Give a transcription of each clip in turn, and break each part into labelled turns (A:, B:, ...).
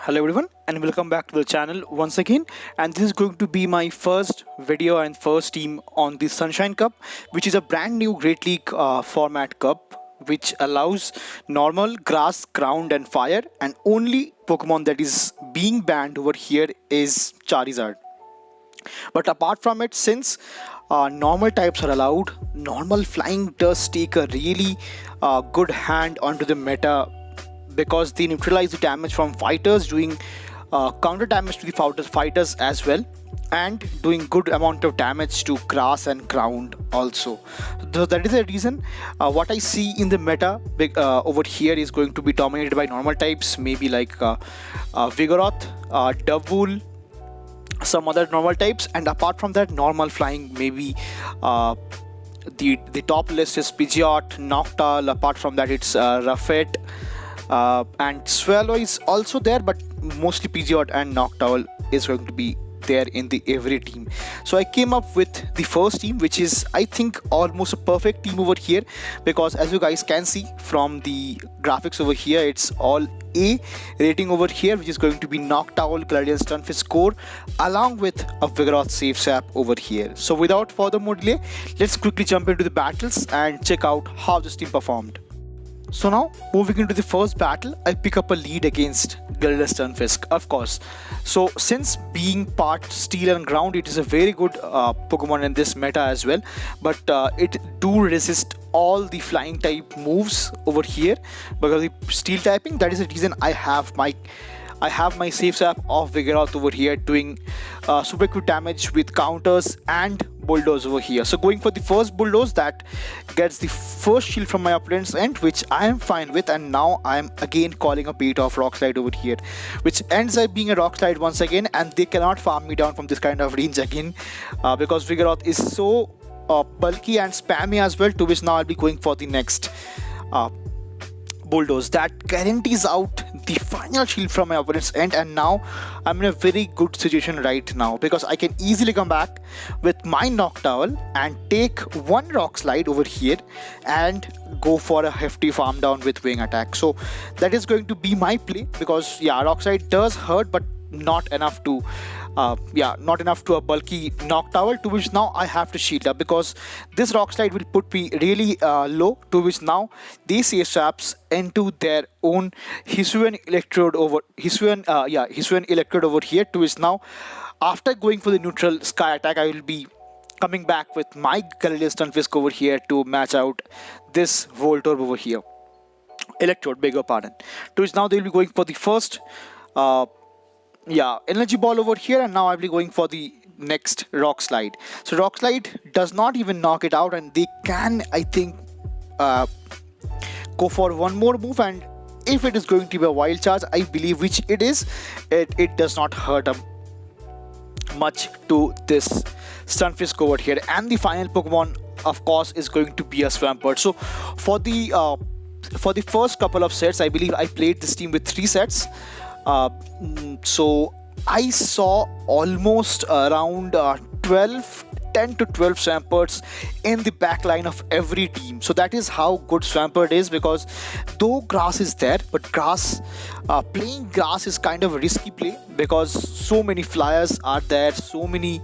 A: Hello everyone and welcome back to the channel once again, and this is going to be my first video and first team on the Sunshine Cup, which is a brand new Great League format cup which allows normal grass, ground and fire, and only Pokemon that is being banned over here is Charizard. But apart from it, since normal types are allowed, normal flying does take a really good hand onto the meta because they neutralize the damage from fighters, doing counter damage to the fighters as well, and doing good amount of damage to grass and ground also. So that is the reason what I see in the meta over here is going to be dominated by normal types, maybe like Vigoroth, Dovul, some other normal types, and apart from that, normal flying, maybe the top list is Pidgeot, Noctowl. Apart from that, it's Ruffet, and Swallow is also there, but mostly Pidgeot and Noctowl is going to be there in the every team. So I came up with the first team, which is I think almost a perfect team over here, because as you guys can see from the graphics over here, it's all A rating over here, which is going to be Noctowl, galarianstunfisk core, along with a Vigoroth safe swap over here. So without further more delay, let's quickly jump into the battles and check out how this team performed. So now, moving into the first battle, I pick up a lead against G.Stunfisk, of course. So since being part steel and ground, it is a very good Pokemon in this meta as well, but it do resist all the flying type moves over here because of the steel typing. That is the reason I have my safe swap of Vigoroth over here, doing super quick damage with counters and bulldoze over here. So going for the first bulldoze, that gets the first shield from my opponent's end, which I am fine with, and now I am again calling a bait of rock slide over here, which ends up being a rock slide once again, and they cannot farm me down from this kind of range again because Vigoroth is so bulky and spammy as well, to which now I'll be going for the next bulldoze that guarantees out the final shield from my opponent's end. And now I'm in a very good situation right now because I can easily come back with my Noctowl and take one rock slide over here and go for a hefty farm down with wing attack. So that is going to be my play, because yeah, rock slide does hurt, but not enough to a bulky Noctowl, to which now I have to shield up because this rock slide will put me really low, to which now they safe swaps into their own Hisuian electrode over here, to which now after going for the neutral sky attack, I will be coming back with my galarianstunfisk over here to match out this Voltorb over here, electrode, beg your pardon, to which now they will be going for the first energy ball over here, and now I'll be going for the next rock slide. So rock slide does not even knock it out, and they can, I think, go for one more move, and if it is going to be a wild charge, I believe, which it is, it does not hurt much to this Stunfisk over here. And the final Pokemon, of course, is going to be a Swampert. So for the first couple of sets, I believe I played this team with 3 sets. So I saw almost around 10 to 12 Swamperts in the back line of every team. So that is how good Swampert is, because though grass is there, but playing grass is kind of a risky play because so many flyers are there, so many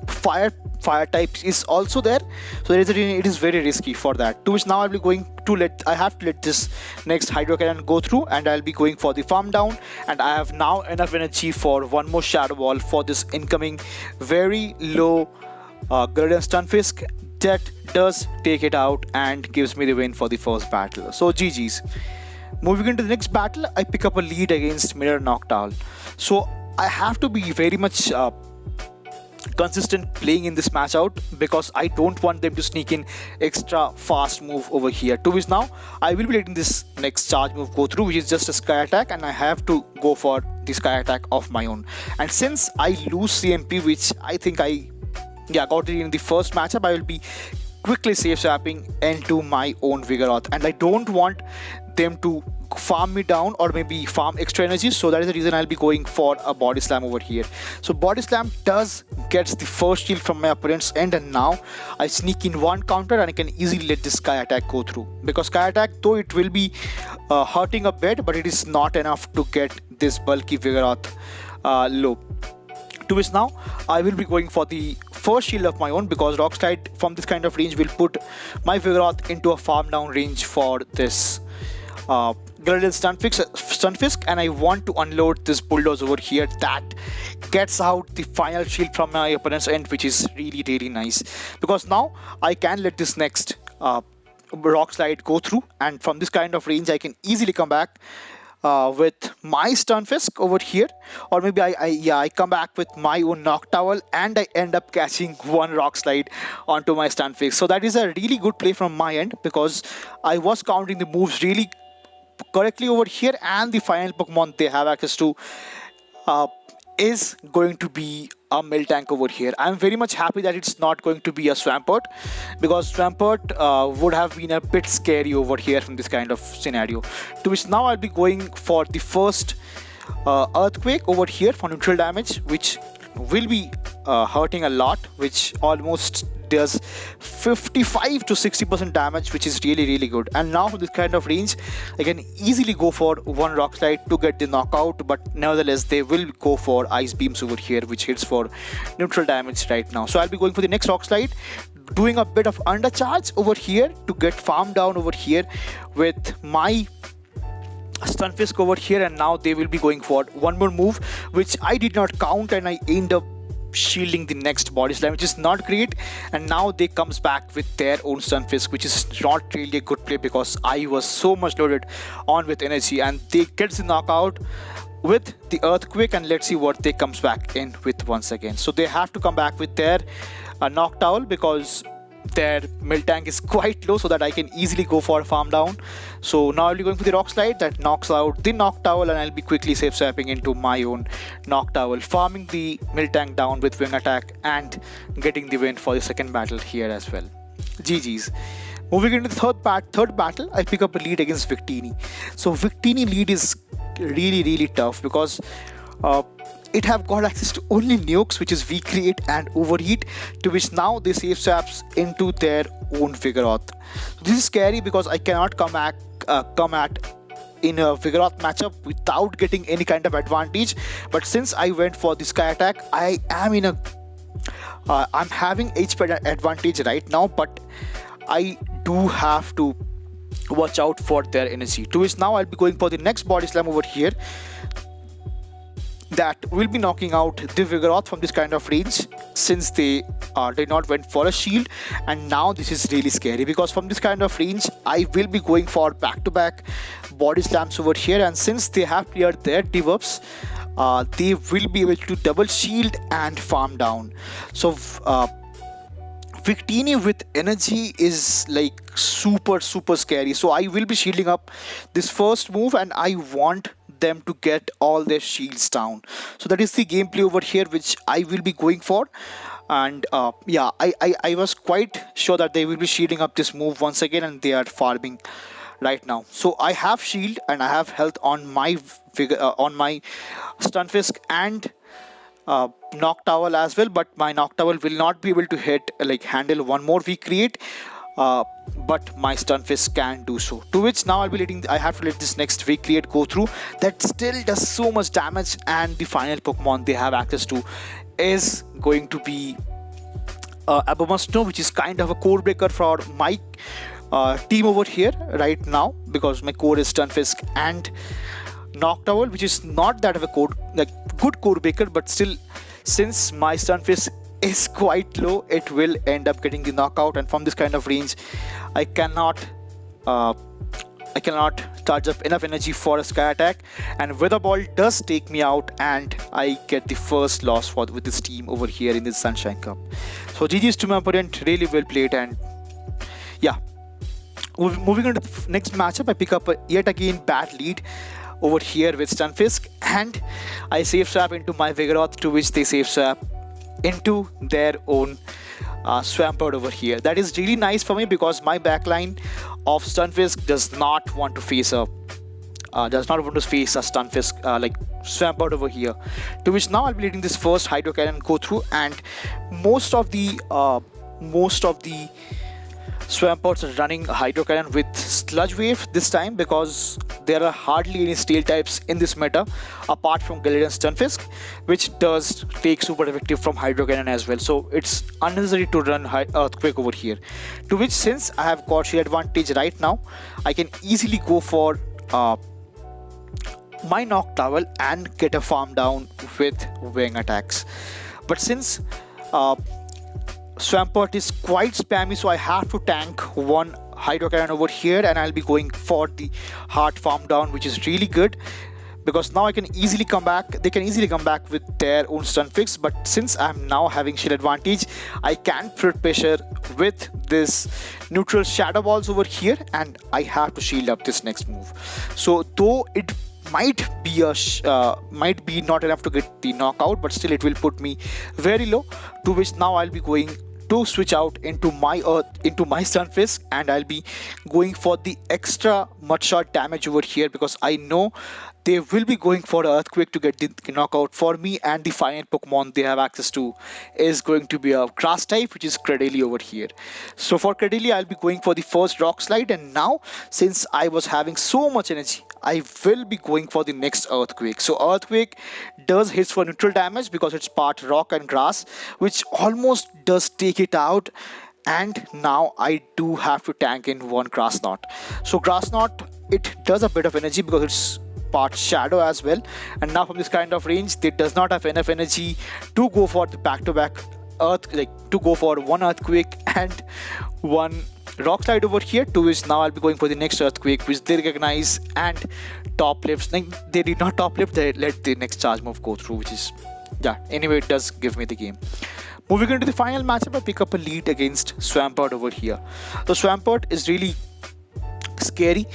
A: fire types is also there, so it is very risky for that, to which now I'll be going to I have to let this next Hydro Cannon go through, and I'll be going for the farm down, and I have now enough energy for one more Shadow Ball for this incoming very low Galarianstunfisk that does take it out and gives me the win for the first battle. So GG's. Moving into the next battle, I pick up a lead against Mirror Noctowl. So I have to be very much consistent playing in this match out, because I don't want them to sneak in extra fast move over here, to which now I will be letting this next charge move go through, which is just a sky attack, and I have to go for the sky attack of my own. And since I lose CMP, which I think I got it in the first matchup, I will be quickly safe swapping into my own Vigoroth, and I don't want them to farm me down or maybe farm extra energy. So that is the reason I'll be going for a body slam over here. So body slam does gets the first shield from my opponent's end, and now I sneak in one counter and I can easily let this Sky Attack go through, because Sky Attack, though it will be hurting a bit, but it is not enough to get this bulky Vigoroth low. To which now I will be going for the first shield of my own, because Rock Slide from this kind of range will put my Vigoroth into a farm down range for this Stunfisk, and I want to unload this Bulldoze over here that gets out the final shield from my opponent's end, which is really nice, because now I can let this next Rock Slide go through, and from this kind of range I can easily come back with my Stunfisk over here, or maybe I come back with my own Noctowl and I end up catching one Rock Slide onto my Stunfisk. So that is a really good play from my end, because I was counting the moves really correctly over here, and the final Pokemon they have access to is going to be a Miltank over here. I'm very much happy that it's not going to be a Swampert, because Swampert would have been a bit scary over here from this kind of scenario. To which now I'll be going for the first Earthquake over here for neutral damage, which will be hurting a lot, which almost does 55 to 60% damage, which is really good. And now for this kind of range I can easily go for one Rock Slide to get the knockout, but nevertheless they will go for Ice Beams over here, which hits for neutral damage right now. So I'll be going for the next Rock Slide, doing a bit of undercharge over here to get farm down over here with my Stunfisk over here, and now they will be going for one more move which I did not count, and I end up shielding the next body slam, which is not great. And now they comes back with their own Stunfisk, which is not really a good play, because I was so much loaded on with energy, and they gets the knockout with the Earthquake, and let's see what they comes back in with once again. So they have to come back with their Noctowl, because their Miltank is quite low, so that I can easily go for a farm down. So now I'll be going for the Rock Slide that knocks out the Noctowl, and I'll be quickly safe swapping into my own Noctowl, farming the Miltank down with Wing Attack and getting the win for the second battle here as well. GG's. Moving into the third battle, I pick up a lead against Victini. So Victini lead is really tough, because it have got access to only nukes, which is Recreate and Overheat, to which now they save swaps into their own Vigoroth. This is scary, because I cannot come at in a Vigoroth matchup without getting any kind of advantage. But since I went for the Sky Attack, I am in a I'm having HP advantage right now, but I do have to watch out for their energy. To which now I'll be going for the next Body Slam over here, that will be knocking out the Vigoroth from this kind of range, since they did not went for a shield. And now this is really scary, because from this kind of range I will be going for back-to-back body slams over here, and since they have cleared their debuffs, they will be able to double shield and farm down. So Victini with energy is like super scary. So I will be shielding up this first move, and I want them to get all their shields down. So that is the gameplay over here which I will be going for. And yeah, I was quite sure that they will be shielding up this move once again, and they are farming right now. So I have shield and I have health on my Stunfisk and Noctowl as well, but my Noctowl will not be able to handle one more Recreate, but my Stunfisk can do so. To which now I have to let this next Recreate go through. That still does so much damage, and the final Pokemon they have access to is going to be Abomasnow, which is kind of a core breaker for my team over here right now, because my core is Stunfisk and Noctowl, which is not that of a good core breaker, but still, since my Stunfisk is quite low, it will end up getting the knockout. And from this kind of range, I cannot charge up enough energy for a Sky Attack, and Weather Ball does take me out, and I get the first loss with this team over here in this Sunshine Cup. So GG's to my opponent, really well played. And yeah, moving on to the next matchup, I pick up yet again bad lead over here with Stunfisk, and I save swap into my Vigoroth, to which they save swap into their own Swampert over here. That is really nice for me, because my backline of Stunfisk does not want to face a Stunfisk like Swampert over here. To which now I'll be letting this first Hydro Cannon go through, and most of the Swamperts are running Hydro Cannon with Sludge Wave this time, because there are hardly any Steel types in this meta apart from Galarianstunfisk, which does take super effective from Hydro Cannon as well. So it's unnecessary to run Earthquake over here. To which, since I have got shield advantage right now, I can easily go for my Noctowl and get a farm down with wing attacks. But since Swampert is quite spammy, so I have to tank one Hydro Cannon over here, and I'll be going for the hard farm down, which is really good, because now I can easily come back. They can easily come back with their own Stunfisk, but since I'm now having shield advantage, I can put pressure with this neutral Shadow Balls over here, and I have to shield up this next move. So though it might be not enough to get the knockout, but still it will put me very low. To which now I'll be going to switch out into my Stunfisk, and I'll be going for the extra much shot damage over here, because I know they will be going for Earthquake to get the knockout for me, and the final Pokemon they have access to is going to be a grass type, which is Cradily over here. So for Cradily, I'll be going for the first Rock Slide, and now since I was having so much energy, I will be going for the next Earthquake. So Earthquake does hits for neutral damage because it's part rock and grass, which almost does take it out. And now I do have to tank in one Grass Knot. So Grass Knot, it does a bit of energy because it's part shadow as well, and now from this kind of range it does not have enough energy to go for the back-to-back to go for one Earthquake and one Rock Slide over here. To which now I'll be going for the next Earthquake, which they recognize and top lifts. They did not top lift, they let the next charge move go through, which is, yeah, anyway, it does give me the game. Moving into the final matchup, I pick up a lead against Swampert over here. So Swampert is really scary,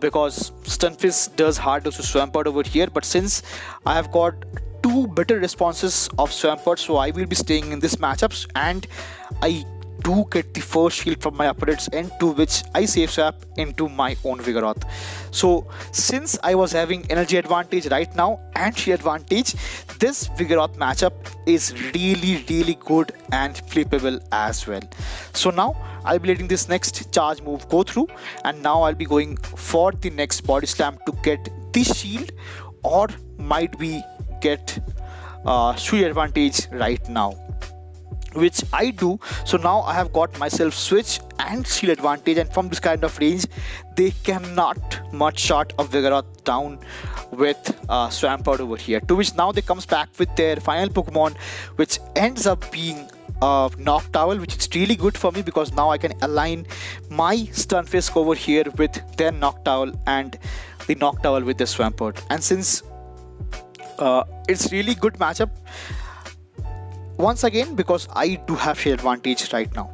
A: because Stunfisk does hard to Swampert over here, but since I have got two better responses of Swampert, so I will be staying in this matchups, and I do get the first shield from my opponent's end, to which I safe swap into my own Vigoroth. So since I was having energy advantage right now and shield advantage, this Vigoroth matchup is really good and flippable as well. So now I'll be letting this next charge move go through, and now I'll be going for the next Body Slam to get this shield, or might be get shield advantage right now, which I do. So now I have got myself switch and shield advantage, and from this kind of range they cannot much shot a Vigoroth down with Swampert over here. To which now they comes back with their final Pokemon, which ends up being Noctowl, which is really good for me because now I can align my Stunfisk over here with their Noctowl and the Noctowl with the Swampert. And since it's really good matchup once again, because I do have shield advantage right now.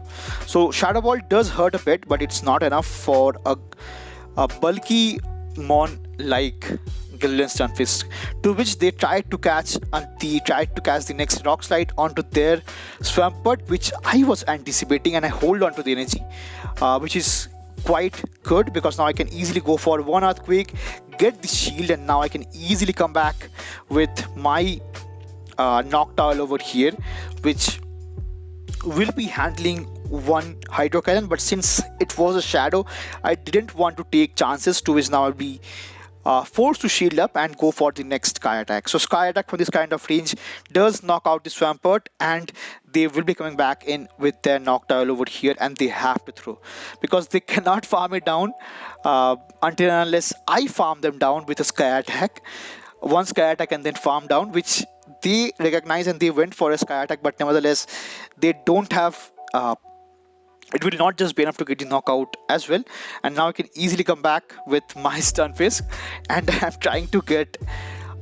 A: So Shadow Ball does hurt a bit, but it's not enough for a bulky mon like Galarianstunfisk, to which they tried to catch the next Rock Slide onto their Swampert, which I was anticipating, and I hold on to the energy, which is quite good because now I can easily go for one Earthquake, get the shield, and now I can easily come back with my Noctowl over here, which will be handling one Hydro Cannon. But since it was a shadow, I didn't want to take chances, to which now I'll be forced to shield up and go for the next Sky Attack. So Sky Attack from this kind of range does knock out the Swampert, and they will be coming back in with their Noctowl over here, and they have to throw because they cannot farm it down until and unless I farm them down with a Sky Attack. One Sky Attack and then farm down, which they recognize, and they went for a Sky Attack, but nevertheless they don't have it will not just be enough to get the knockout as well. And now I can easily come back with my Stunfisk, and I'm trying to get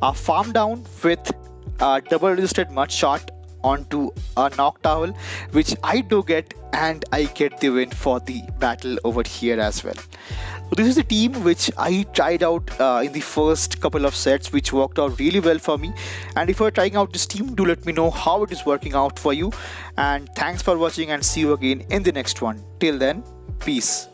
A: a farm down with double resisted mud shot onto a Noctowl, which I do get, and I get the win for the battle over here as well. So this is the team which I tried out in the first couple of sets, which worked out really well for me. And if you're trying out this team, do let me know how it is working out for you. And thanks for watching, and see you again in the next one. Till then, peace.